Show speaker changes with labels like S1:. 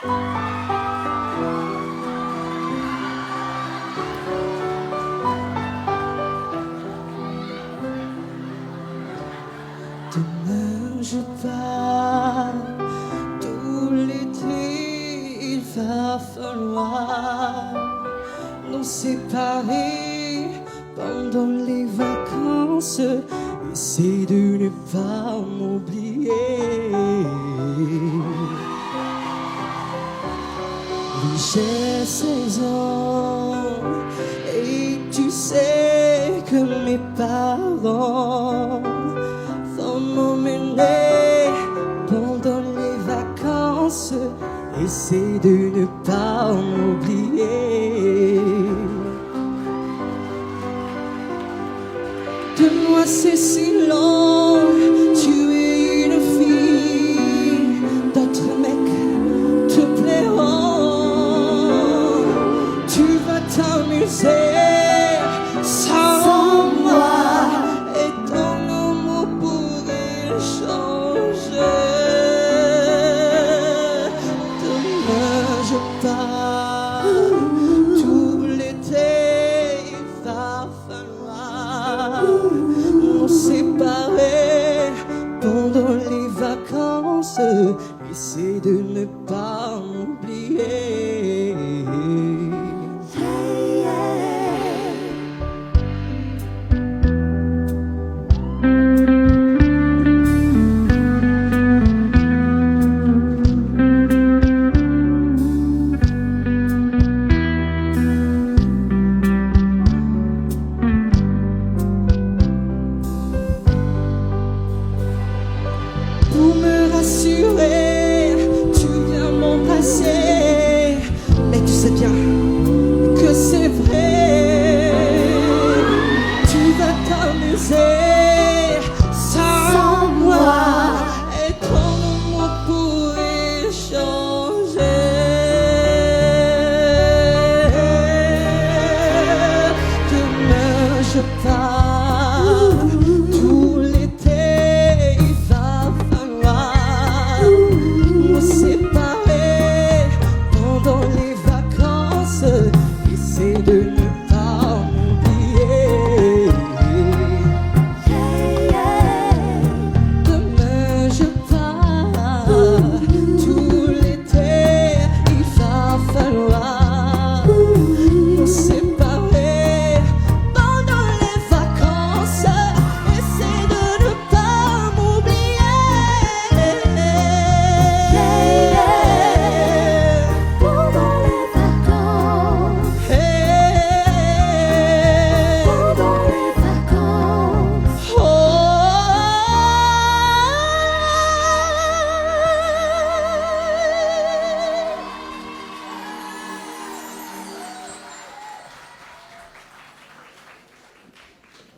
S1: Demain je pars, tout l'été il va falloir nous séparer pendant les vacances. Essaie de ne pas m'oublier. Oui, j'ai 16 ans et tu sais que mes parents vont m'emmener pendant les vacances. Essaie de ne pas m'oublier. De moi c'est si long, tu es une fille, d'autres mecs te plairont. Tu vas t'amuser sans moi et ton amour pourrait changer. Demain je pars, tout l'été il va falloir nous séparer pendant les vacances. Essaie de ne pas m'oublier.